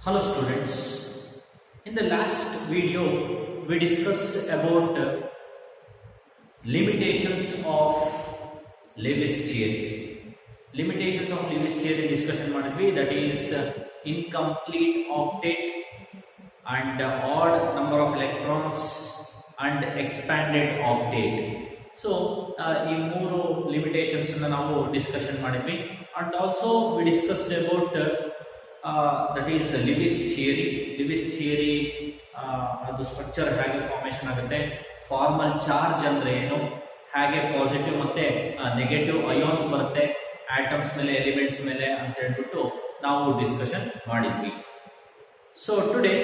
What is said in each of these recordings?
Hello students, in the last video we discussed about limitations of Lewis theory. Limitations of Lewis theory discussion ಮಾಡಿದ್ವಿ, that is incomplete octet and odd number of electrons and expanded octet. So ಈ ಮೂರು limitations ಅನ್ನು ನಾವು discussion ಮಾಡಿದ್ವಿ and also we discussed about that is Lewis theory. Lewis theory ಅದು structure ಹೇಗೆ formation ಆಗುತ್ತೆ, formal charge ಅಂದ್ರೆ ಏನು, ಹಾಗೆ ಪಾಸಿಟಿವ್ ಮತ್ತೆ ನೆಗೆಟಿವ್ ಅಯಾನ್ಸ್ ಬರುತ್ತೆ ಆಟಮ್ಸ್ ಮೇಲೆ ಎಲಿಮೆಂಟ್ಸ್ ಮೇಲೆ ಅಂತ ಹೇಳ್ಬಿಟ್ಟು ನಾವು ಡಿಸ್ಕಷನ್ ಮಾಡಿದ್ವಿ. So today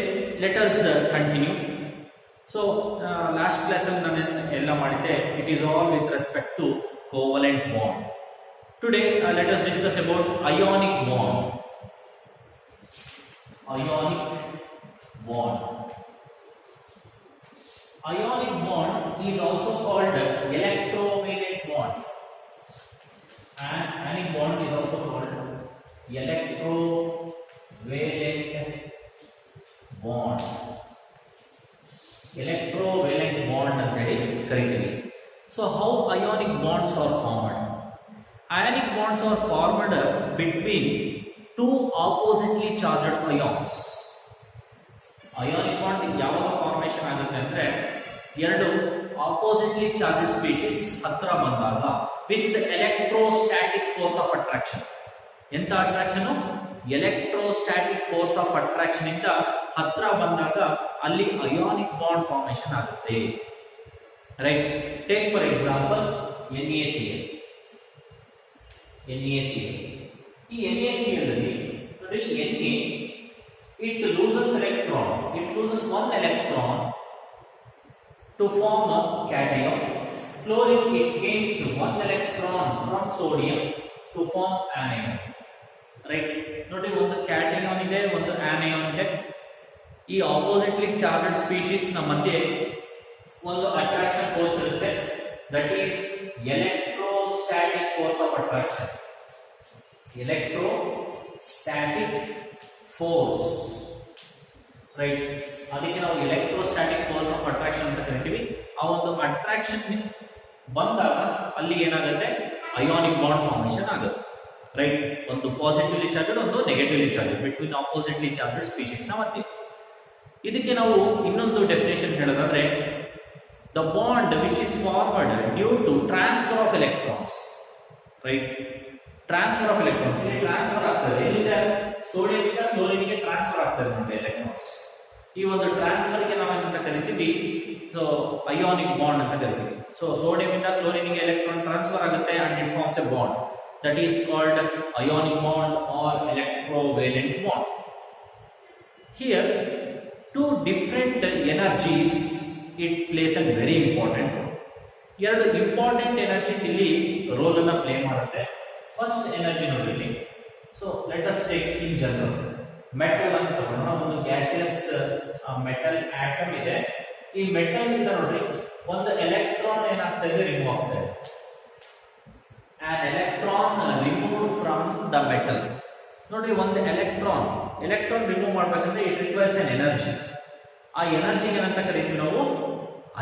let us continue. So last class ಅಲ್ಲಿ ನಾನು ಎಲ್ಲ ಮಾಡಿದ್ದೆ, it is all with respect to covalent bond. Today let us discuss about ionic bond. Ionic bond. Ionic bond is also called electrovalent bond. And ionic bond is also called electrovalent bond. Electrovalent bond ಅಂತ ಹೇಳಿ ಕರೀತೀವಿ. So how ionic bonds are formed? Ionic bonds are formed between two oppositely charged ions. Ionic bond ಯಾವಾಗ formation ಆಗುತ್ತೆ ಅಂದ್ರೆ ಎರಡು oppositely charged species ಹತ್ರ ಬಂದಾಗ with electrostatic force of attraction. ಎಂತ attraction? Electrostatic force of attraction ಇಂದ ಹತ್ರ ಬಂದಾಗ ಅಲ್ಲಿ ಅಯಾನಿಕ್ ಬಾಂಡ್ ಫಾರ್ಮೇಶನ್ ಆಗುತ್ತೆ. Right, take for example NaCl. ಈ NaCl ಅಲ್ಲಿ ನೋಡಿ, Na it loses electron, it loses one electron to form a cation. Chlorine it gains one electron from sodium to form anion. Right, ನೋಡಿ ಒಂದು cation ಇದೆ, ಒಂದು anion ಇದೆ. ಈ ಆಪೋಸಿಟ್ಲಿ charged species ನ ಮಧ್ಯೆ ಒಂದು ಅಟ್ರಾಕ್ಷನ್ ಫೋರ್ಸ್ ಇರುತ್ತೆ, that is electrostatic force of attraction. electrostatic force, right? ಅದಕ್ಕೆ ನಾವು electrostatic force of attraction ಅಂತ ಕರಿತೀವಿ. ಆ ಒಂದು ಅಟ್ರಾಕ್ಷನ್ ಬಂದಾಗ ಅಲ್ಲಿ ಏನಾಗುತ್ತೆ, ಅಯಾನಿಕ್ ಬಾಂಡ್ ಫಾರ್ಮೇಶನ್ ಆಗುತ್ತೆ. ರೈಟ್, ಒಂದು ಪಾಸಿಟಿವ್ಲಿ ಚಾರ್ಜ್ಡ್, ಒಂದು negatively charged, between oppositely charged species ನ ಮಧ್ಯೆ. ಇದಕ್ಕೆ ನಾವು ಇನ್ನೊಂದು ಡೆಫಿನೇಷನ್ ಹೇಳೋದಾದ್ರೆ, the bond which is formed due to transfer of electrons. Right, transfer of electrons ಇಲ್ಲಿ ಟ್ರಾನ್ಸ್ಫರ್ ಆಗ್ತದೆ. ಎಲ್ಲಿಂದ? ಸೋಡಿಯಂ ಇಂದ ಕ್ಲೋರಿನ್ ಗೆ ಟ್ರಾನ್ಸ್ಫರ್ ಆಗ್ತದೆ ನೋಡಿ ಎಲೆಕ್ಟ್ರಾನ್ಸ್. ಈ ಒಂದು ಟ್ರಾನ್ಸ್ಫರ್ ಗೆ ನಾವು ಏನಂತ ಕರಿತೀವಿ, ಅಯಾನಿಕ್ ಬಾಂಡ್ ಅಂತ ಕರಿತೀವಿ. ಸೊ ಸೋಡಿಯಂ ಇಂದ ಕ್ಲೋರಿನ್ ಗೆ ಎಲೆಕ್ಟ್ರಾನ್ ಟ್ರಾನ್ಸ್ಫರ್ ಆಗುತ್ತೆ and it forms a bond, that is called ionic bond or electrovalent bond. Here two different energies it plays a very important role. ಎರಡು ಇಂಪಾರ್ಟೆಂಟ್ ಎನರ್ಜೀಸ್ ಇಲ್ಲಿ role ಅನ್ನ play ಮಾಡುತ್ತೆ. First energy ನೋಡಿ, so let us take in general metal ಅಂತ ತಗೊಂಡ್ರೆ, ಒಂದು gaseous metal atom ಇದೆ. ಈ ಮೆಟಲ್ ಇಂದ ನೋಡ್ರಿ ಒಂದು ಎಲೆಕ್ಟ್ರಾನ್ ಏನಾಗ್ತಾ ಇದೆ, ರಿಮೂವ್ ಆಗ್ತಾ ಇದೆ. An electron remove from the metal. ನೋಡ್ರಿ, ಒಂದು ಎಲೆಕ್ಟ್ರಾನ್ ರಿಮೂವ್ ಮಾಡ್ಬೇಕಂದ್ರೆ ಇಟ್ ರಿಕ್ವೈರ್ಸ್ ಎನ್ ಎನರ್ಜಿ. ಆ ಎನರ್ಜಿಗೆ ಏನಂತ ಕರಿತೀವಿ ನಾವು?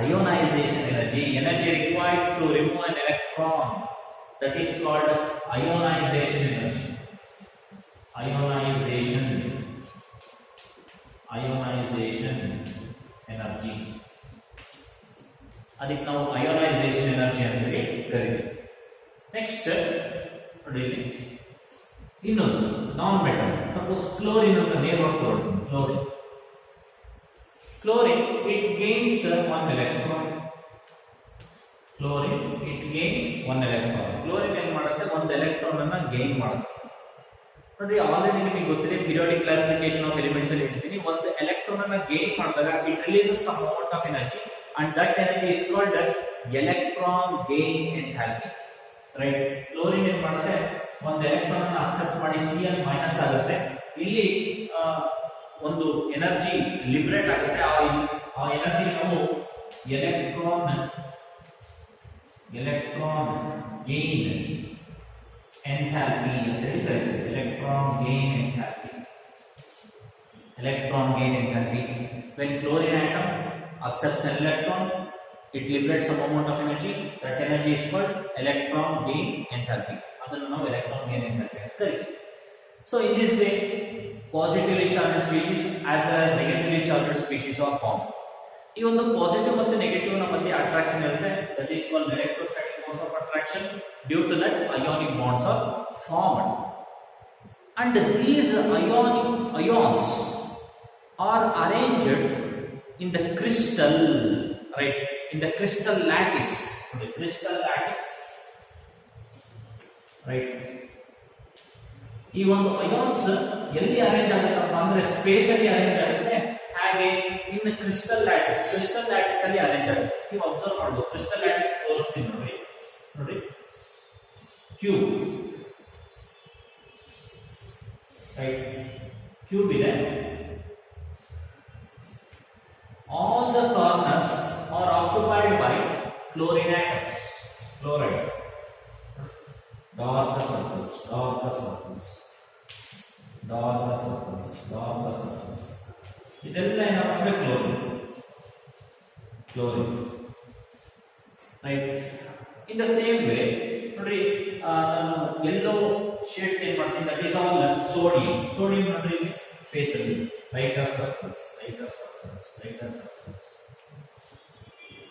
Ionisation energy. Energy required to remove an electron, that is called ionization energy. Ionization energy. ಅದಕ್ಕೆ ನಾವು ಅಯೋನೈಸೇಷನ್ ಎನರ್ಜಿ ಅಂತ ಕರೀತೀವಿ. ನೆಕ್ಸ್ಟ್ ನೋಡಿ, ಇನ್ನೊಂದು ನಾನ್ ಮೆಟಲ್. ಸಪೋಸ್ ಕ್ಲೋರಿನ್ ಅಂತ ನೇಮ್ ತಗೊಳ್ತೀನಿ. Chlorine it gains one electron. Chlorine it gains one electron. Chlorine ಏನ್ ಮಾಡುತ್ತೆ, ಒಂದು ಎಲೆಕ್ಟ್ರಾನ್ ಅನ್ನ ಗೇನ್ ಮಾಡುತ್ತೆ. ನೋಡ್ರಿ, ಆಲ್ರೆಡಿ ನಿಮಗೆ ಗೊತ್ತಿದೆ, ಪೀರಿಯಾಡಿಕ್ ಕ್ಲಾಸಿಫಿಕೇಶನ್ ಆಫ್ ಎಲಿಮೆಂಟ್ಸ್ ಅಲ್ಲಿ ಇಟ್ಟಿದ್ದೀನಿ. ಒಂದು ಎಲೆಕ್ಟ್ರಾನ್ ಅನ್ನ ಗೇನ್ ಮಾಡಿದಾಗ it releases some amount of energy and that energy is called electron gain enthalpy. Right, chlorine ಏನ್ ಮಾಡುತ್ತೆ, ಒಂದು ಎಲೆಕ್ಟ್ರಾನ್ ಅನ್ನ ಅಕ್ಸೆಪ್ಟ್ ಮಾಡಿ Cl ಮೈನಸ್ ಆಗುತ್ತೆ. ಇಲ್ಲಿ ಒಂದು ಎನರ್ಜಿ ಲಿಬರೇಟ್ ಆಗುತ್ತೆ. ಆ ಎನರ್ಜಿ ನಾವು ಎಲೆಕ್ಟ್ರಾನ್ ಗೇನ್ ಎಂಥಾಲ್ಪಿ ಅಂತ ಹೇಳ್ತಾರೆ. Electron gain enthalpy. electron gain enthalpy. When chlorine atom accepts an electron, it liberates some amount of energy. That energy is called electron gain enthalpy. ಅದನ್ನು ನಾವು electron gain enthalpy ಅಂತ ಕರಿತೀವಿ. So in this way, positively charged species as well as negatively charged species are formed. ಈ ಒಂದು positive ಮತ್ತು negative ನ ಮಧ್ಯೆ attraction ಇರುತ್ತೆ. That is called electrostatic force of attraction. Due to that, ionic bonds are formed. And these ions are arranged in the crystal, right? In the crystal lattice. The crystal lattice, right? ಈ ಒಂದು ions ಎಲ್ಲಿ arrange ಆಗುತ್ತಪ್ಪ ಅಂದ್ರೆ space ಅಲ್ಲಿ arrange ಆಗುತ್ತೆ. ಹಾಗೆ ಇನ್ crystal lattice ಅಲ್ಲಿ arrange ಆಗುತ್ತೆ. ನೀವು ಅಬ್ಸರ್ವ್ ಮಾಡಬಹುದು. ಕ್ರಿಸ್ಟಲ್ ಲ್ಯಾಟಿಸ್ ತೋರಿಸ್ತೀನಿ ನೋಡಿ ಕ್ಯೂಬ್, right? ಕ್ಯೂಬ್ ಇದೆ. All the corners are occupied by chlorine atoms. Chloride. Darker circles. ಇದೆಲ್ಲ ಏನಂದ್ರೆ chlorine, right? In the same way ನೋಡ್ರಿ, ಯೆಲ್ಲೋ ಶೇಡ್ಸ್ ಏನ್ ಮಾಡ್ತೀನಿ, ದಟ್ ಈಸ್ ಆಲ್ ಸೋಡಿಯಂ ನೋಡ್ರಿ ಫೇಸ್ ಅಲ್ಲಿ lighter circles,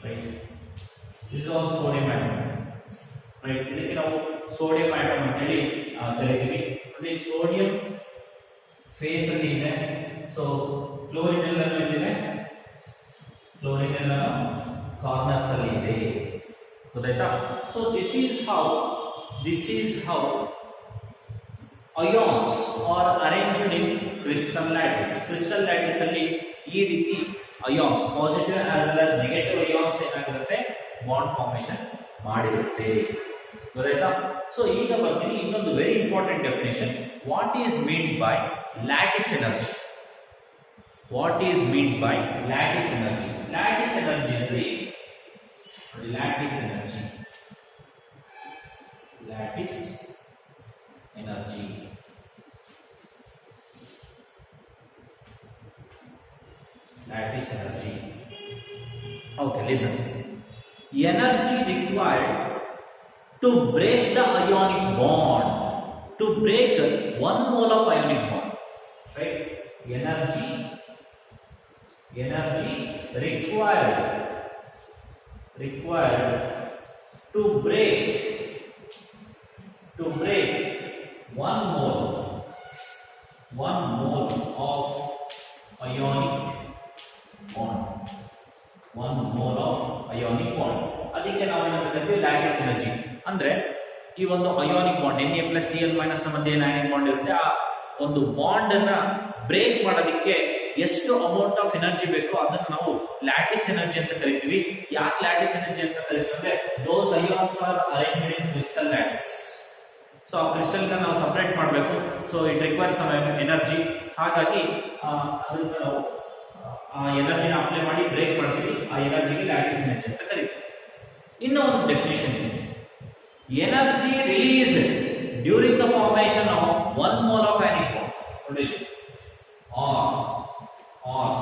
right? This all sodium atom, right? ಇದಕ್ಕೆ ನಾವು sodium atom ಅಂತ ಹೇಳಿ ಕರಿತೀವಿ. ನೋಡಿ ಸೋಡಿಯಂ ಫೇಸ್ ಅಲ್ಲಿ ಇದೆ. ಸೊ ಕ್ಲೋರಿನ್ ಎಲ್ಲ ಎಲ್ಲಿದೆ? ಕ್ಲೋರಿನ್ ಎಲ್ಲ ಕಾರ್ನರ್ಸ್ ಅಲ್ಲಿ ಇದೆ, ಗೊತ್ತಾಯ್ತಾ? So this is how ions are arranged in crystal lattice ಅಲ್ಲಿ ಈ ರೀತಿ ions, positive as well as negative ions ಏನಾಗಿರುತ್ತೆ, ಬಾಂಡ್ ಫಾರ್ಮೇಶನ್ ಮಾಡಿರುತ್ತೆ, ಗೊತ್ತಾಯ್ತಾ? ಸೊ ಈಗ ಬರ್ತೀನಿ ಇನ್ನೊಂದು very important definition. What is mean by lattice energy? Lattice energy ಅಂದ್ರೆ lattice energy. Okay, listen. Energy required to break the ionic bond, to break 1 mole of ionic bond, right? Energy required to break 1 mole of ionic bond. 1 mole of ionic bond. ಅದಕ್ಕೆ ನಾವು ಏನಂತ ಕರಿತೀವಿ, lattice energy. ಅಂದ್ರೆ ಈ ಒಂದು ionic bond Na+Cl- ನ ಮಧ್ಯೆ ಏನು ಅಯಾನಿಕ್ ಬಾಂಡ್ ಇರುತ್ತೆ, ಆ ಒಂದು ಬಾಂಡ್ ಅನ್ನ ಬ್ರೇಕ್ ಮಾಡೋದಕ್ಕೆ ಎಷ್ಟು ಅಮೌಂಟ್ ಆಫ್ ಎನರ್ಜಿ ಬೇಕು ಅದನ್ನ ನಾವು ಲ್ಯಾಟಿಸ್ ಎನರ್ಜಿ ಅಂತ ಕರಿತೀವಿ. ಯಾಕೆ ಲ್ಯಾಟಿಸ್ ಎನರ್ಜಿ ಅಂತ ಕರಿತೀವಿ ಅಂದ್ರೆ those ions are arranged in crystal lattice. So ಆ ಕ್ರಿಸ್ಟಲ್ ನ ನಾವು ಸಪರೇಟ್ ಮಾಡಬೇಕು. So it requires some energy. ಹಾಗಾಗಿ ಅದನ್ನ ನಾವು ಆ ಎನರ್ಜಿನ ಅಪ್ಲೈ ಮಾಡಿ ಬ್ರೇಕ್ ಮಾಡ್ತೀವಿ. ಆ ಎನರ್ಜಿಗೆ ಲ್ಯಾಟಿಸ್ ಎನರ್ಜಿ ಅಂತ ಕರಿತೀವಿ. ಇನ್ನೂ ಒಂದು ಡೆಫಿನೇಷನ್ ಇದೆ, energy release during the formation of 1 mole of ionic bond. ನೋಡಿ,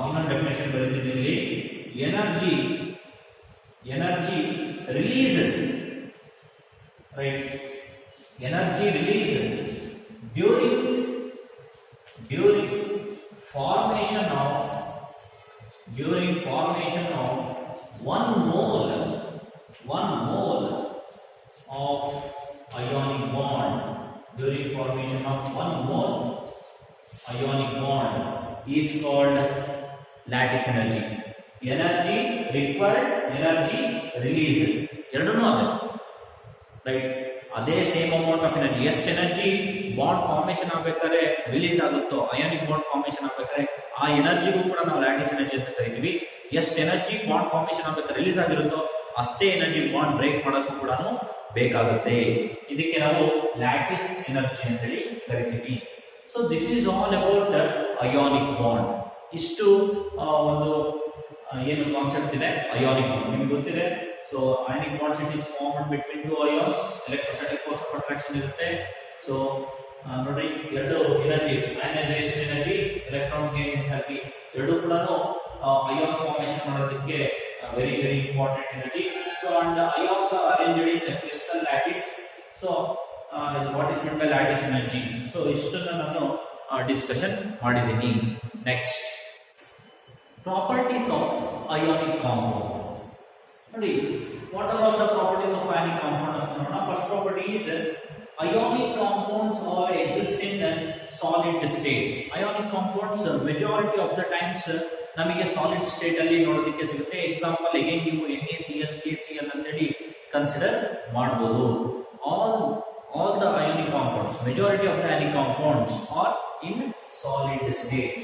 ಇನ್ನೊಂದು ಡೆಫಿನೇಷನ್ ಬರೆದಿದ್ದೀನಿ. Energy release, right? Energy release during formation of 1 mole of ionic bond. During formation of 1 mole ionic bond is called lattice energy. Energy required, energy released, ಎರಡನ್ನೂ ಅದೇ, right? ಅದೇ same amount of energy. ಎಷ್ಟು energy bond formation ಆಗ್ಬೇಕಾದ್ರೆ release ಆಗುತ್ತೋ, ionic bond formation ಆಗ್ಬೇಕಾದ್ರೆ ಆ ಎನರ್ಜಿಗೂ ಕೂಡ ನಾವು ಲ್ಯಾಟಿಸ್ ಎನರ್ಜಿ ಅಂತ ಕರಿತೀವಿ. ಎಷ್ಟು ಎನರ್ಜಿ ಬಾಂಡ್ ಫಾರ್ಮೇಶನ್ ಆಗ್ಬೇಕಾದ್ರೆ ರಿಲೀಸ್ ಆಗಿರುತ್ತೋ ಅಷ್ಟೇ ಎನರ್ಜಿ ಬಾಂಡ್ ಬ್ರೇಕ್ ಮಾಡೋಕ್ಕೂ ಕೂಡ ಬೇಕಾಗುತ್ತೆ. ಇದಕ್ಕೆ ನಾವು ಲ್ಯಾಟಿಸ್ ಎನರ್ಜಿ ಅಂತ ಹೇಳಿ ಕರಿತೀವಿ. So this is all about ionic bond. ಇಷ್ಟು ಒಂದು ಏನು ಕಾನ್ಸೆಪ್ಟ್ ಇದೆ ಅಯಾನಿಕ್ ಬಾಂಡ್ ನಿಮ್ಗೆ ಗೊತ್ತಿದೆ. So ionic bonds it is formed between 2 ions. Electrostatic force of attraction ಇರುತ್ತೆ. ಸೊ ನೋಡ್ರಿ ಎರಡು energies ionisation energy electron gain enthalpy ಎರಡು ಕೂಡ ions ಫಾರ್ಮೇಷನ್ ಮಾಡೋದಕ್ಕೆ very very important energy. So and ions are arranged in crystal lattice. So what is meant by lattice energy? So ಇಷ್ಟನ್ನ ನಾನು discussion ಮಾಡಿದ್ದೀನಿ. Next properties of ionic compound. ನೋಡಿ what are all the properties of ionic compound ಅಂತ ನೋಡೋಣ. First property is ionic compounds all exist in a solid state. Ionic compounds majority of the times ನಮಗೆ solid state ಅಲ್ಲಿ ನೋಡೋದಕ್ಕೆ ಸಿಗುತ್ತೆ. Example again ನೀವು NaCl KCl ಅಂತೇಳಿ consider ಮಾಡಬಹುದು. all the ionic compounds, majority of the ionic compounds are in solid state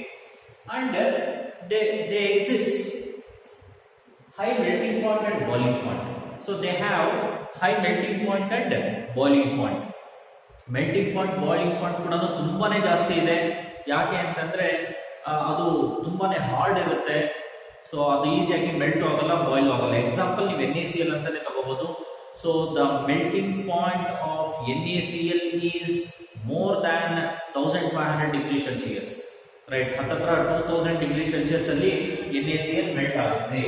and they exist high melting point and boiling point. So they have high melting point and boiling point. Melting point boiling point ಕೂಡ ತುಂಬಾನೇ ಜಾಸ್ತಿ ಇದೆ. ಯಾಕೆ ಅಂತಂದ್ರೆ ಅದು ತುಂಬಾನೇ hard ಇರುತ್ತೆ. So ಅದು ಈಸಿಯಾಗಿ ಮೆಲ್ಟ್ ಆಗಲ್ಲ, ಬಾಯ್ಲ್ ಆಗಲ್ಲ. ಎಕ್ಸಾಂಪಲ್ ನೀವು NaCl ಅಂತಾನೆ ತಗೋಬಹುದು. So the melting point of NaCl is more than 1500 degree Celsius, right? ಹತ್ತತ್ರ 2000 ಡಿಗ್ರಿ ಸೆಲ್ಸಿಯಸ್ ಅಲ್ಲಿ NaCl ಮೆಲ್ಟ್ ಆಗುತ್ತೆ.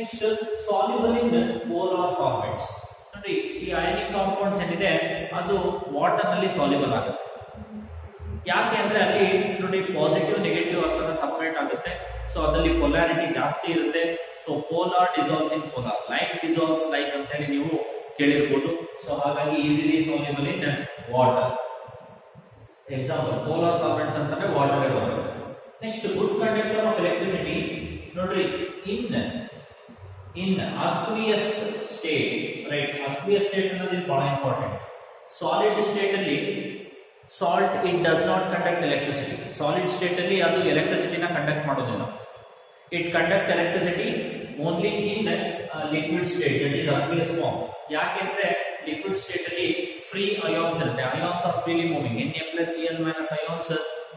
ನೆಕ್ಸ್ಟ್ ಸಾಲ್ಯುಬಲ್ ಇನ್ ಪೋಲಾರ್ ಸಾಲ್ವೆಂಟ್ಸ್. ನೋಡಿ ಈ ಅಯಾನಿಕ್ ಕಾಂಪೌಂಡ್ಸ್ ಏನಿದೆ ಅದು ವಾಟರ್ ನಲ್ಲಿ ಸಾಲ್ಯುಬಲ್ ಆಗುತ್ತೆ. ಯಾಕೆ ಅಂದ್ರೆ ಅಲ್ಲಿ ನೋಡಿ ಪಾಸಿಟಿವ್ ನೆಗೆಟಿವ್ ಅಂತ ಸಪರೇಟ್ ಆಗುತ್ತೆ. ಸೊ ಅದರಲ್ಲಿ ಪೊಲಾರಿಟಿ ಜಾಸ್ತಿ ಇರುತ್ತೆ. ಸೊ ಪೋಲಾರ್ ಡಿಸಾಲ್ವ್ಸ್ ಇನ್ ಪೋಲಾರ್, ಲೈಕ್ ಡಿಸಾಲ್ವ್ಸ್ ಲೈಕ್ ಅಂತ ಹೇಳಿ ನೀವು ಕೇಳಿರ್ಬೋದು. ಸೊ ಹಾಗಾಗಿ easily soluble in water. Example polar solvents ಅಂತಂದ್ರೆ ವಾಟರ್ ಬರುತ್ತೆ. Next good conductor of electricity. ನೋಡ್ರಿ in aqueous state, right? Aqueous state ಅನ್ನೋದು ಬಹಳ ಇಂಪಾರ್ಟೆಂಟ್. ಸಾಲಿಡ್ ಸ್ಟೇಟ್ ಅಲ್ಲಿ salt it does not conduct electricity. Solid state ಅಲ್ಲಿ ಅದು ಎಲೆಕ್ಟ್ರಿಸಿಟಿನ conduct ಮಾಡೋದಿಲ್ಲ. It conduct electricity only in liquid state, that is aqueous form. ಯಾಕೆಂದ್ರೆ liquid state ಅಲ್ಲಿ free ions ಇರುತ್ತೆ. Ions are freely moving. Na+Cl- ions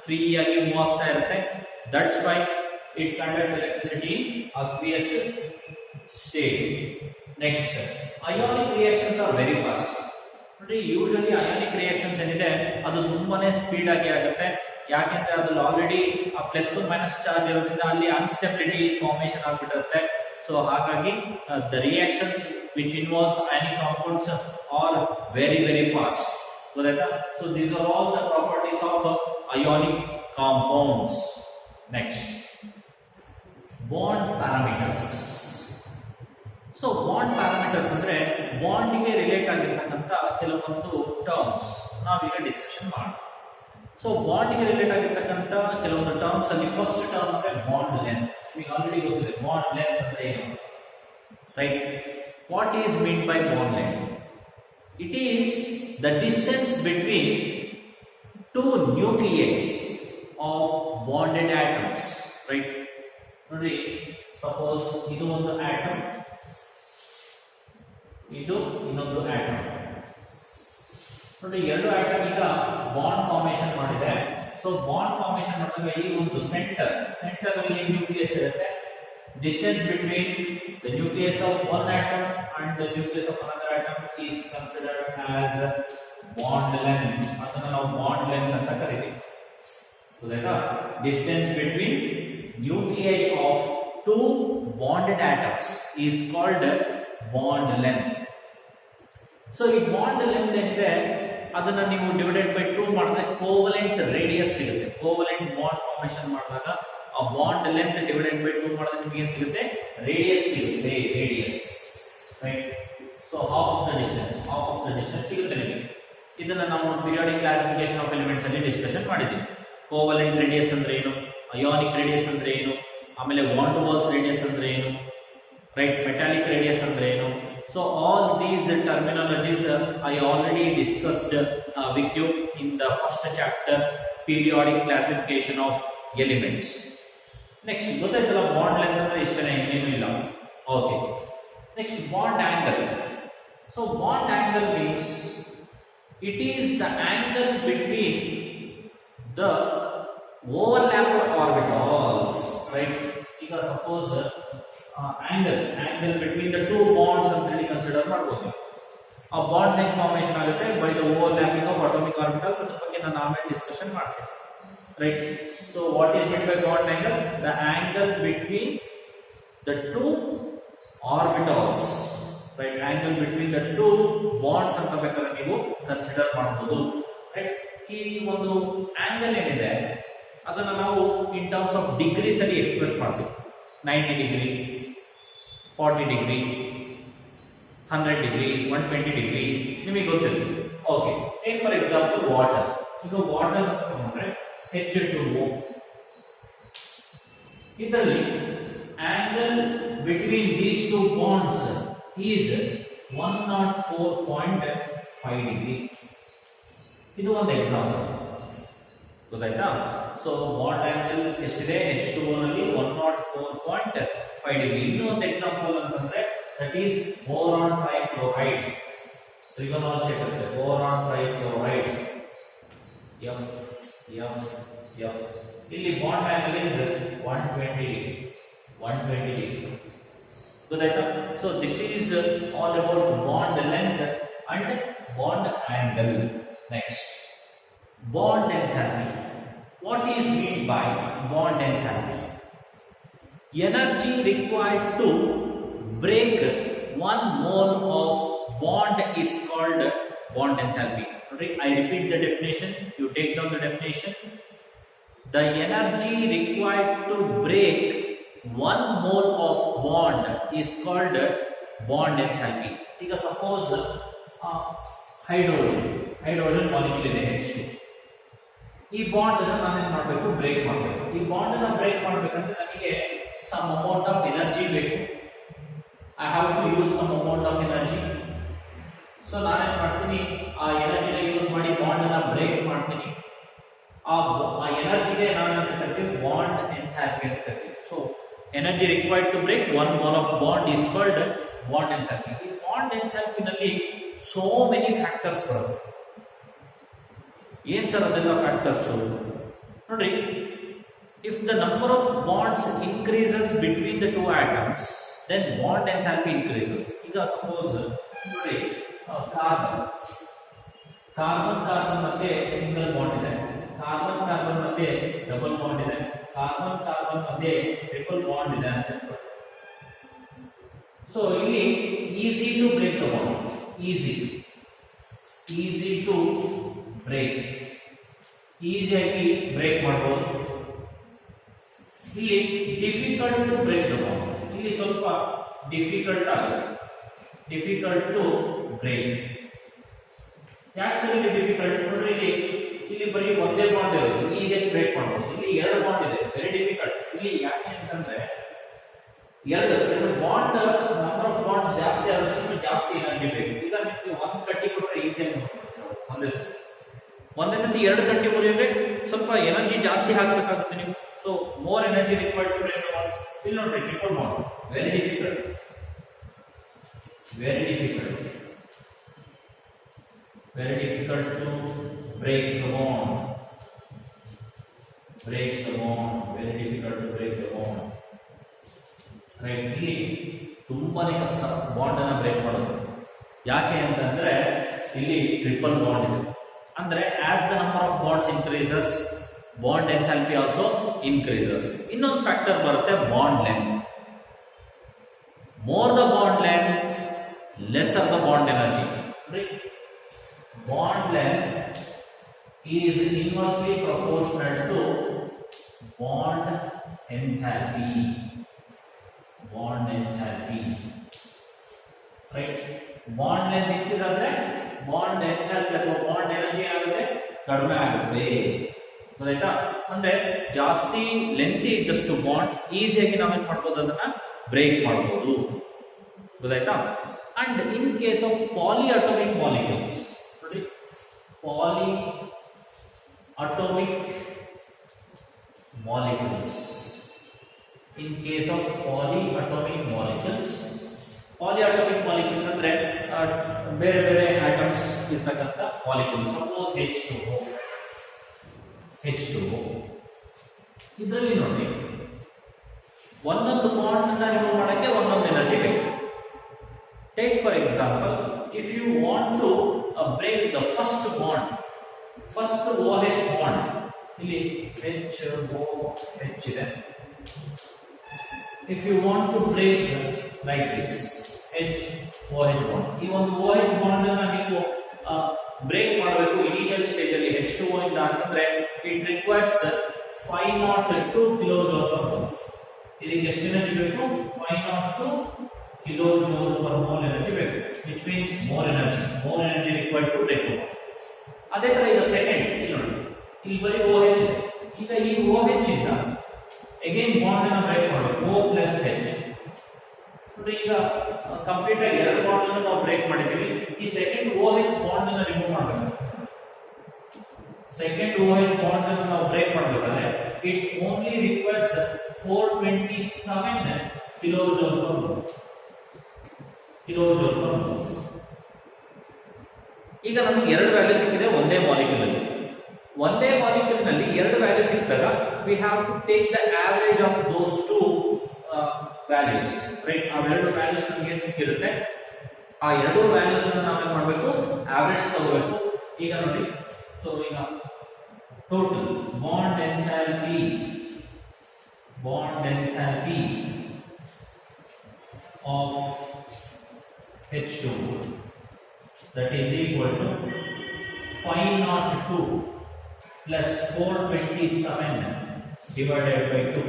free ಆಗಿ move ಆಗ್ತಾ ಇರುತ್ತೆ. That's why it conduct electricity in aqueous state. Next, ionic reactions are very fast. ನೋಡಿ usually ionic reactions ಏನಿದೆ ಅದು ತುಂಬಾನೇ ಸ್ಪೀಡ್ ಆಗಿ ಆಗುತ್ತೆ. ಯಾಕೆಂದ್ರೆ ಅದ್ರಲ್ಲಿ ಆಲ್ರೆಡಿ ಪ್ಲಸ್ ಮೈನಸ್ ಚಾರ್ಜ್ ಇರೋದ್ರಿಂದ ಅಲ್ಲಿ ಅನ್ಸ್ಟೆಬಿಲಿಟಿ ಫಾರ್ಮೇಶನ್ ಆಗ್ಬಿಟ್ಟಿರುತ್ತೆ. ಸೊ ಹಾಗಾಗಿ the reactions which involves ionic compounds are very very fast. ಗೊತ್ತಾಯ್ತಾ? So these are all the properties of ionic compounds. Next, bond parameters. So bond parameters ಅಂದ್ರೆ ಬಾಂಡ್ಗೆ relate ಆಗಿರ್ತಕ್ಕಂಥ ಕೆಲವೊಂದು terms ನಾವೀಗ ಡಿಸ್ಕಷನ್ ಮಾಡೋಣ. So ಬಾಂಡ್ಗೆ relate ಆಗಿರ್ತಕ್ಕಂಥ ಕೆಲವೊಂದು ಟರ್ಮ್ಸ್ ಅಲ್ಲಿ ಫಸ್ಟ್ ಟರ್ಮ್ ಅಂದ್ರೆ ಬಾಂಡ್ ಲೆಂತ್. ಈಗ ಆಲ್ರೆಡಿ ಗೊತ್ತಿದೆ ಬಾಂಡ್ ಲೆಂತ್ ಅಂದ್ರೆ ಏನು, right? What is mean by bond length? It is the distance between two nucleus of bonded atoms, right? ನೋಡಿ ಸಪೋಸ್ ಇದು ಒಂದು ಆಟಮ್, ಇದು ಇನ್ನೊಂದು ಆಟಮ್. ನೋಡಿ ಎರಡು ಆಟಮ್ ಈಗ ಬಾಂಡ್ ಫಾರ್ಮೇಶನ್ ಮಾಡಿದೆ. ಸೊ ಬಾಂಡ್ ಫಾರ್ಮೇಶನ್ ಮಾಡಿದಾಗ ಈ ಒಂದು ಸೆಂಟರ್ ಅಲ್ಲಿ ನ್ಯೂಕ್ಲಿಯಸ್ ಇರುತ್ತೆ. Distance between the nucleus of one atom and the nucleus of another atom is considered as bond length. ಅದನ್ನ ನಾವು ಬಾಂಡ್ ಲೆಂತ್ ಅಂತ ಕರಿತೀವಿ. ಗೊತ್ತಾಯ್ತಾ? Distance between nuclei of two bonded atoms is called bond length. So ಈ bond length ಏನಿದೆ ಅದನ್ನ ನೀವು divided by 2 ಮಾಡಿದ್ರೆ ಕೋವಲೆಂಟ್ ರೇಡಿಯಸ್ ಸಿಗುತ್ತೆ. ಕೋವಲೆಂಟ್ ಬಾಂಡ್ ಫಾರ್ಮೇಶನ್ ಮಾಡಿದಾಗ ಆ ಬಾಂಡ್ ಲೆಂತ್ ಡಿವೈಡೆಡ್ ಬೈ 2 ಮಾಡಿದ್ರೆ ನಿಮಗೆ ಏನು ಸಿಗುತ್ತೆ? ರೇಡಿಯಸ್ ಸಿಗುತ್ತೆ. Radius, right? So half of the distance ಸಿಗುತ್ತೆ ನಿಮಗೆ. ಇದನ್ನ ನಾವು ಪೀರಿಯಾಡಿಕ್ ಕ್ಲಾಸಿಫಿಕೇಶನ್ ಆಫ್ ಎಲಿಮೆಂಟ್ಸ್ ಅಲ್ಲಿ ಡಿಸ್ಕಷನ್ ಮಾಡಿದ್ದೀವಿ. ಕೋವಲೆಂಟ್ ರೇಡಿಯಸ್ ಅಂದ್ರೆ ಏನು, ಅಯಾನಿಕ್ ರೇಡಿಯಸ್ ಅಂದ್ರೆ ಏನು, ಆಮೇಲೆ ವಾನ್ ಟು ವಾಲ್ಸ್ ರೇಡಿಯಸ್ ಅಂದ್ರೆ ಏನು, ರೈಟ್? ಮೆಟಾಲಿಕ್ ರೇಡಿಯಸ್ ಅಂದ್ರೆ ಏನು. So all these terminologies I already discussed with you in the first chapter, periodic classification of elements. Next, ಗೊತ್ತಾಯ್ತಲ್ಲ ಬಾಂಡ್ ಲೆಂತ್ ಅಂದ್ರೆ ಇಷ್ಟನೇ, ಇನ್ನೇನು ಇಲ್ಲ. Okay, next bond angle. So bond angle means it is the angle between the overlapped orbitals, right? ಈಗ suppose angle between the two bonds ಅಂತ ಹೇಳಿ consider ಮಾಡಬಹುದು. ಆ ಬಾಂಡ್ಸ್ ಹೆಂಗ್ ಫಾರ್ಮೇಶನ್ ಆಗುತ್ತೆ? By the overlapping of atomic orbitals. ಅದ್ರ ಬಗ್ಗೆ ನಾನು ಆಮೇಲೆ ಡಿಸ್ಕಷನ್ ಮಾಡ್ತೇನೆ. Right. So what is mean by bond angle? The angle between the two orbitals. Right. Angle between the two bonds ಅಂತ ಬೇಕಾದ್ರೆ ನೀವು ಕನ್ಸಿಡರ್ ಮಾಡಬಹುದು. ರೈಟ್. ಈ ಒಂದು ಆಂಗಲ್ ಏನಿದೆ ಅದನ್ನ ನಾವು ಇನ್ ಟರ್ಮ್ಸ್ ಆಫ್ ಡಿಗ್ರೀಸ್ ಅಲ್ಲಿ ಎಕ್ಸ್ಪ್ರೆಸ್ ಮಾಡ್ತೀವಿ. 90 ಡಿಗ್ರಿ, 40 ಡಿಗ್ರಿ, 100 ಡಿಗ್ರಿ, 120 ಡಿಗ್ರಿ ನಿಮಗೆ ಗೊತ್ತಿರುತ್ತೆ. Okay, take for example water. ಈಗ ವಾಟರ್ ಅಂತ ತಗೊಂಡ್ರೆ H2O. ಇದರಲ್ಲಿ angle between these two bonds is 104.5 degree. ಇದು ಒಂದು ಎಕ್ಸಾಂಪಲ್, ಗೊತ್ತಾಯ್ತಾ? ಸೊ ಬಾಂಡ್ ಆಂಗಲ್ ಎಷ್ಟಿದೆ H2O ನಲ್ಲಿ 104.5 ಡಿಗ್ರಿ. ಇನ್ನೊಂದು ಎಕ್ಸಾಂಪಲ್ ಅಂತಂದ್ರೆ that is boron trifluoride. Trigonal shape ಇರುತ್ತೆ. Boron trifluoride F. ಇಲ್ಲಿ ಬಾಂಡ್ ಆಂಗಲ್ ಇಸ್ 120 ಡಿಗ್ರಿ. ಗೊತ್ತಾಯ್ತಾ? So this is all about bond length and bond angle. Next, bond enthalpy. What is meant by bond enthalpy? Energy required to break one mole of bond is called bond enthalpy. I repeat the definition. You take down the definition. The energy required to break one mole of bond is called bond enthalpy. ಈಗ suppose hydrogen molecule ಇದೆ H2. ಈ bond ಅನ್ನು ನಾನು ಏನು ಮಾಡಬೇಕು? Break ಮಾಡಬೇಕು. ಈ bond ಅನ್ನು ಬ್ರೇಕ್ ಮಾಡಬೇಕಂದ್ರೆ ನನಗೆ ಸಮ್ ಅಮೌಂಟ್ ಆಫ್ ಎನರ್ಜಿ ಬೇಕು. I have to use some amount of energy. So ನಾನೇನು ಮಾಡ್ತೀನಿ? ಆ ಎನರ್ಜಿನ ಯೂಸ್ ಮಾಡಿ ಬಾಂಡ್ ಅನ್ನ ಬ್ರೇಕ್ ಮಾಡ್ತೀನಿ. ಆ ಎನರ್ಜಿಗೆ ನಾನು ಅಂತ ಕರಿತೀವಿ ಬಾಂಡ್ ಎಂಥಾಲ್ಪಿ ಅಂತ ಕರಿತೀವಿ. So energy required to break one mole of bond is called bond enthalpy. ಈ ಬಾಂಡ್ ಎಂಥಾಲ್ಪಿನಲ್ಲಿ ಸೋ ಮೆನಿ ಫ್ಯಾಕ್ಟರ್ಸ್ ಬರುತ್ತೆ. ಏನ್ ಸರ್ ಅದೆಲ್ಲ ಫ್ಯಾಕ್ಟರ್ಸ್? ನೋಡ್ರಿ, if the number of bonds increases between the two atoms then bond enthalpy increases. ಈಗ suppose ನೋಡಿ, carbon ಮತ್ತೆ single bond ಇದೆ, ಕಾರ್ಬನ್ ಮತ್ತೆ ಡಬಲ್ ಬಾಂಡ್ ಇದೆ, ಕಾರ್ಬನ್ ಮತ್ತೆ ಟ್ರಿಪಲ್ ಬಾಂಡ್ ಇದೆ ಅಂತ. ಸೊ ಇಲ್ಲಿ easy to break the bond, easy to break, ಈಸಿಯಾಗಿ ಬ್ರೇಕ್ ಮಾಡಬಹುದು. ಇಲ್ಲಿ difficult to break the bond, ಇಲ್ಲಿ ಸ್ವಲ್ಪ ಡಿಫಿಕಲ್ಟ್ ಆಗುತ್ತೆ, ಡಿಫಿಕಲ್ಟ್ ಟು ಬ್ರೇಕ್. ಯಾಕೆ ಸರ್ ಇಲ್ಲಿ ಡಿಫಿಕಲ್ಟ್? ನೋಡ್ರಿ, ಇಲ್ಲಿ ಬರೀ ಒಂದೇ ಬಾಂಡ್ ಇರೋದು, ಈಸಿಯಾಗಿ ಬ್ರೇಕ್ ಮಾಡಬಹುದು. ಇಲ್ಲಿ ಎರಡು ಬಾಂಡ್ ಇದೆ, ವೆರಿ ಡಿಫಿಕಲ್ಟ್. ಇಲ್ಲಿ ಯಾಕೆ ಅಂತಂದ್ರೆ ಎರಡು ಬಾಂಡ್, ನಂಬರ್ ಆಫ್ ಬಾಂಡ್ಸ್ ಜಾಸ್ತಿ ಆದಷ್ಟು ಜಾಸ್ತಿ ಎನರ್ಜಿ ಬೇಕು. ಈಗ ನಿಮಗೆ ಒಂದು ಕಟ್ಟಿ ಕೊಟ್ಟರೆ ಈಸಿಯಾಗಿ ಒಂದೇ ಸತಿ ಎರಡು ಕಟ್ಟಿ ಮುರಿದ್ರೆ ಸ್ವಲ್ಪ ಎನರ್ಜಿ ಜಾಸ್ತಿ ಹಾಕಬೇಕಾಗುತ್ತೆ ನೀವು. So more energy required to break the bonds. ಇಲ್ಲಿ ನೋಡ್ರಿ, triple bond, very difficult to break the bond, very difficult to break the bond. Right. ಇಲ್ಲಿ ತುಂಬಾನೇ ಕಷ್ಟ ಬಾಂಡ್ ಅನ್ನ ಬ್ರೇಕ್ ಮಾಡೋದು. ಯಾಕೆ ಅಂತಂದ್ರೆ ಇಲ್ಲಿ ಟ್ರಿಪಲ್ ಬಾಂಡ್ ಇದೆ. ಅಂದ್ರೆ as the number of bonds increases, bond enthalpy also increases. ಇನ್ನೊಂದು ಫ್ಯಾಕ್ಟರ್ ಬರುತ್ತೆ, bond length. More the bond length, lesser the bond energy. Bond length is inversely proportional to bond enthalpy. Right? Bond length increase ಆದರೆ bond enthalpy ಅಥವಾ bond energy ಏನಾಗುತ್ತೆ? ಕಡಿಮೆ ಆಗುತ್ತೆ. ಗೊತ್ತಾಯ್ತಾ? ಅಂದ್ರೆ ಜಾಸ್ತಿ ಲೆಂತಿ ಇದ್ದಷ್ಟು ಬಾಂಡ್ ಈಸಿಯಾಗಿ ನಾವೇನ್ ಮಾಡ್ಬೋದು? ಅದನ್ನ ಬ್ರೇಕ್ ಮಾಡಬಹುದು. ಗೊತ್ತಾಯ್ತಾ? And in case of polyatomic molecules, in case of polyatomic molecules ಅಂದ್ರೆ ಬೇರೆ ಬೇರೆ ಆಟಮ್ಸ್ ಇರ್ತಕ್ಕಂಥ ಮಾಲಿಕ್ಯೂಲ್. ಸಪೋಸ್ H2O ಇದರಲ್ಲಿ ನೋಡಿ, ಒಂದೊಂದು ಬಾಂಡ್ ಅನ್ನ ರಿಮೂವ್ ಮಾಡಕ್ಕೆ ಒಂದೊಂದು ಎನರ್ಜಿ ಬೇಕು. Take for example, if you want to break the first bond first OH bond ಇಲ್ಲಿ HOH ಇದೆ. If you want to break like this HOH bond, ಈ ಒಂದು OH ಬಾಂಡ್ ಅನ್ನು ನೀವು ಬ್ರೇಕ್ ಮಾಡಬೇಕು ಇನಿಷಿಯಲ್ ಸ್ಟೇಜ್ ಅಲ್ಲಿ H2O ಇಂದ ಅಂತಂದ್ರೆ it requires 502 kilojoule per mole. ಇದಕ್ಕೆ ಎಷ್ಟು ಎನರ್ಜಿ ಬೇಕು? 502 ಕಿಲೋಜೌಲ್ ಪರ್ ಮೋಲ್ ಎನರ್ಜಿ ಬೇಕು, which means more energy required to break the bond. ಅದೇ ತರ ಈಗ ಸೆಕೆಂಡ್ ಇಲ್ಲಿ ನೋಡಿ, ಇಲ್ಲಿ ಬರೀ OH, ಈಗ ಈ OH ಇಂದ ಅಗೇನ್ ಬಾಂಡ್ ಅನ್ನು ಬ್ರೇಕ್ ಮಾಡಬೇಕು O plus H. ನೋಡಿ ಈಗ ಕಂಪ್ಲೀಟ್ ಆಗಿ ಎರಡು ಬಾಂಡ್ ಅನ್ನು ನಾವು ಬ್ರೇಕ್ ಮಾಡಿದೀವಿ. ಈ ಸೆಕೆಂಡ್ OH ಬಾಂಡ್ ಅನ್ನು ರಿಮೂವ್ ಮಾಡಬೇಕು. ಸೆಕೆಂಡ್ OH ಬಾಂಡ್ ಅನ್ನು ನಾವು ಬ್ರೇಕ್ ಮಾಡಬೇಕಾದ್ರೆ it only requires 427 kilojoule per mole. ಈಗ ನಮಗೆ ಎರಡು ವ್ಯಾಲ್ಯೂ ಸಿಕ್ಕಿದೆ ಒಂದೇ ಮಾಲಿಕ್ಯೂಲ್ ಅಲ್ಲಿ. ಒಂದೇ ಮಾಲಿಕ್ಯೂಲ್ ನಲ್ಲಿ ಎರಡು ವ್ಯಾಲ್ಯೂ ಸಿಕ್ಕಿದಾಗ we have to take the average of those two values, right? ಆ ಎರಡು ವ್ಯಾಲ್ಯೂಸ್ ನಮಗೆ ಏನು ಸಿಕ್ಕಿರುತ್ತೆ, ಆ ಎರಡು ವ್ಯಾಲ್ಯೂಸ್ ಅನ್ನು ನಾವೇನ್ ಮಾಡಬೇಕು, ಆವರೇಜ್ ತಗೋಬೇಕು. ಈಗ ನೋಡಿ, ಸೊ ಈಗ total bond enthalpy of H2 that is equal to 502 plus 427 divided by 2.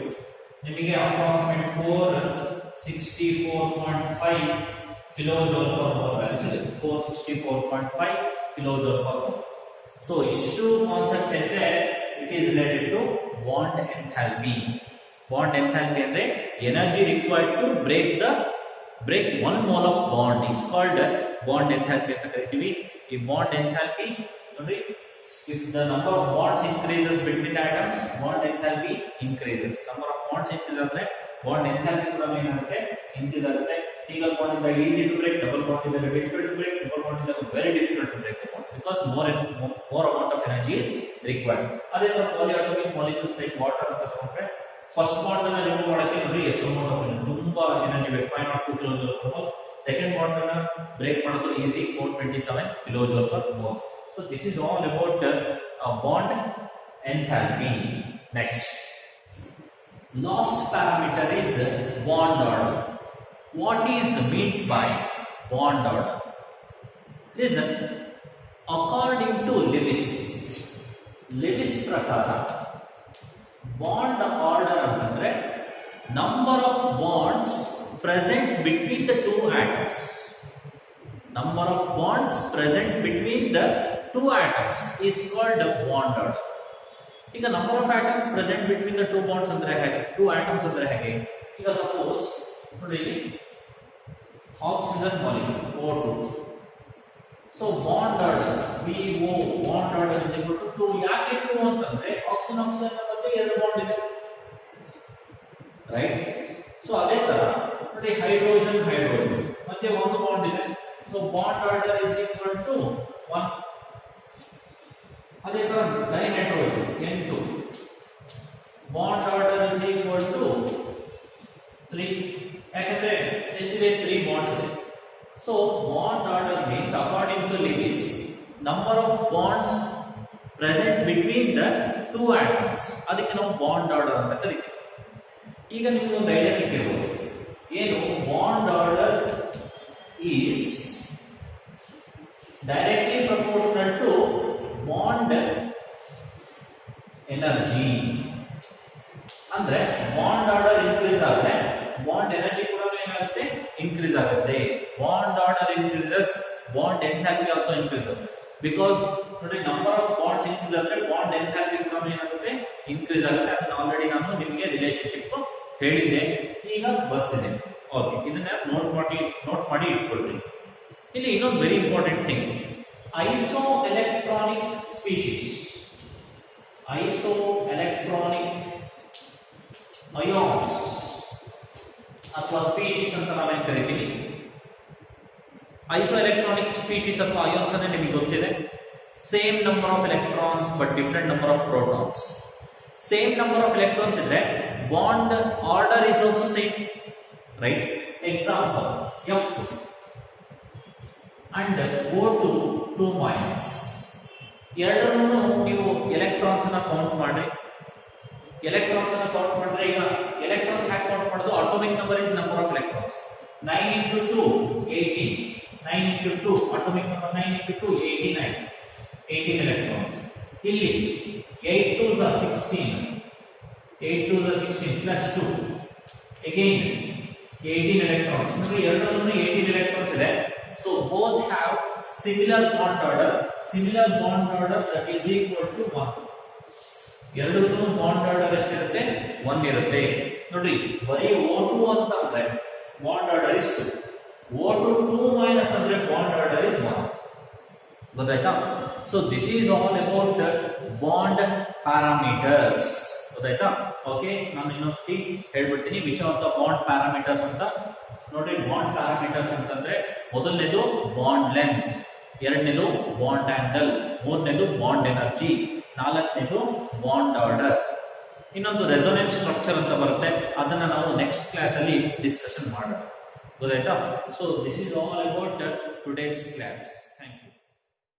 ನಿಮಗೆ approximate 464.5 kilojoule per mole value ಇದೆ. 464.5 kilojoule per mole. So ಇಷ್ಟು ಕಾನ್ಸೆಪ್ಟ್ ಅಂದ್ರೆ it is related to bond enthalpy. Bond enthalpy ಅಂದ್ರೆ energy required to break 1 mole of bond is called bond enthalpy ಅಂತ ಕರಿತೀವಿ. ಈ bond enthalpy ನೋಡಿ, if the number of bonds increases between the atoms, bond enthalpy increases. Number of bonds increase ಆದ್ರೆ bond enthalpy ಕೂಡ ಏನಾಗುತ್ತೆ, increase ಆಗುತ್ತೆ. Single bond is easy to break, double bond is difficult to break, double bond is very difficult to break the bond because more amount of energy is required. ಅದೇ ತರ polyatomic molecules like water ಅಂತ ತಗೊಂಡ್ರೆ first bond ಅನ್ನು remove ಮಾಡಕ್ಕೆ ನೋಡಿ ಎಷ್ಟು amount of energy, ತುಂಬಾ energy ಬೇಕು, 502 kilojoule per mole. Second bond ಅನ್ನು ಬ್ರೇಕ್ ಮಾಡೋದು easy, 427 kilojoule per mole. So this is all about bond enthalpy. Next, last parameter is bond order. What is meant by bond order? Listen, according to Lewis ಪ್ರಕಾರ bond order ಅಂತಂದ್ರೆ number of bonds present between the two atoms. Number of bonds present between the two atoms is called bond order. ಈಗ number of atoms present between the two bonds ಅಂದ್ರೆ ಹೇಗೆ, two atoms ಅಂದ್ರೆ ಹೇಗೆ? ಈಗ suppose ನೋಡಿ, oxygen molecule O2. So bond order BO bond order is equal to 2. ಯಾಕೆ 2 ಅಂತಂದ್ರೆ oxygen ಮತ್ತೆ ಎರಡು ಬಾಂಡ್ ಇದೆ, ರೈಟ್? ಸೊ ಅದೇ ತರ ನೋಡಿ, ಹೈಡ್ರೋಜನ್ ಮತ್ತೆ ಒಂದು ಬಾಂಡ್ ಇದೆ. So bond order is equal to 1. ಅದೇ ತರ dinitrogen N2 bond order is equal to 3. ಯಾಕಂದ್ರೆ ಎಷ್ಟಿದೆ, 3 bonds ಇದೆ. So bond order means according to Lewis, number of bonds present between the two atoms. ಅದಕ್ಕೆ ನಾವು bond order ಅಂತ ಕರಿತೀವಿ. ಈಗ ನಿಮಗೆ ಒಂದು ಐಡಿಯಾ ಸಿಕ್ಕಿರಬಹುದು, ಏನು bond order is directly proportional to bond energy. ಅಂದ್ರೆ ಬಾಂಡ್ ಆರ್ಡರ್ ಇನ್ಕ್ರೀಸ್ ಆದ್ರೆ ಬಾಂಡ್ ಎನರ್ಜಿ ಕೂಡ ಏನಾಗುತ್ತೆ, ಇನ್ಕ್ರೀಸ್ ಆಗುತ್ತೆ. Bond order increases, bond enthalpy also increases. Because ನೋಡಿ, ನಂಬರ್ ಆಫ್ ಬಾಂಡ್ಸ್ ಇನ್ಕ್ರೀಸ್ ಆದ್ರೆ ಬಾಂಡ್ ಎಂಥಾಲ್ಪಿ ಕೂಡ ಏನಾಗುತ್ತೆ, ಇನ್ಕ್ರೀಸ್ ಆಗುತ್ತೆ. ಅದನ್ನ ಆಲ್ರೆಡಿ ನಾನು ನಿಮಗೆ ರಿಲೇಶನ್ಶಿಪ್ ಹೇಳಿದ್ದೆ, ಈಗ ಬರ್ಸಿದೆ. ಓಕೆ, ಇದನ್ನ ನೋಟ್ ಮಾಡಿ ಇಟ್ಕೊಳ್ರಿ. ಇಲ್ಲಿ ಇನ್ನೊಂದು very important thing, isoelectronic species, isoelectronic ions ಅಥವಾ ಸ್ಪೀಶೀಸ್ ಅಂತ ನಾವೇನು ಕರಿತೀವಿ. ಐಸೋಎಲೆಕ್ಟ್ರಾನಿಕ್ ಸ್ಪೀಶೀಸ್ ಅಥವಾ ಅಯಾನ್ಸ್ ಅಂದ್ರೆ ನಿಮಗೆ ಗೊತ್ತಿದೆ, same number of electrons but different number of protons. Same number of electrons ಇದ್ರೆ bond order is also same, right? Example F2 and O2 2 minus. ಎರಡನ್ನೂ ನೀವು ಎಲೆಕ್ಟ್ರಾನ್ಸ್ ಅನ್ನ ಕೌಂಟ್ ಮಾಡ್ರಿ. ಎಲೆಕ್ಟ್ರಾನ್ಸ್ ಅನ್ನ ಕೌಂಟ್ ಮಾಡಿದ್ರೆ ಈಗ ಎಲೆಕ್ಟ್ರಾನ್ಸ್ ಹ್ಯಾಕ್ ಕೌಂಟ್ ಮಾಡೋದು atomic number is number of electrons. 9 into 2 18, 9 into 2 atomic number 9 into 2 18 electrons. ಇಲ್ಲಿ 8 2s are 16, 8 2s are 16 plus 2 again 18 electrons. ನೋಡಿ ಎರಡರಲ್ಲೂ 18 electrons ಇದೆ. So both have similar bond order that is equal to 1. ಎರಡಕ್ಕೂ bond order ಎಷ್ಟಿರುತ್ತೆ? 1 ಇರುತ್ತೆ. ನೋಡ್ರಿ ಬರೀ O2 ಅಂತ ಅಂದ್ರೆ bond order is 2, O2 2 minus ಅಂದ್ರೆ ಬಾಂಡ್ ಆರ್ಡರ್ ಇಸ್ 1. ಗೊತ್ತಾಯ್ತಾ? So this is all about the bond parameters. ಗೊತ್ತಾಯ್ತಾ? ಓಕೆ, ನಾನು ಇನ್ನೊಂದ್ಸತಿ ಹೇಳ್ಬಿಡ್ತೀನಿ which are the bond parameters ಅಂತ. ನೋಡ್ರಿ ಬಾಂಡ್ ಪ್ಯಾರಾಮೀಟರ್ಸ್ ಅಂತಂದ್ರೆ ಮೊದಲನೇದು ಬಾಂಡ್ ಲೆಂತ್, ಎರಡನೇದು ಬಾಂಡ್ ಆಂಗಲ್, ಮೂರನೇದು ಬಾಂಡ್ ಎನರ್ಜಿ, ನಾಲ್ಕನೇದು ಬಾಂಡ್ ಆರ್ಡರ್. ಇನ್ನೊಂದು ರೆಸೊನೆನ್ಸ್ ಸ್ಟ್ರಕ್ಚರ್ ಅಂತ ಬರುತ್ತೆ, ಅದನ್ನ ನಾವು ನೆಕ್ಸ್ಟ್ ಕ್ಲಾಸ್ ಅಲ್ಲಿ ಡಿಸ್ಕಷನ್ ಮಾಡೋಣ. ಗೊತ್ತಾಯ್ತಾ? So this is all about today's class.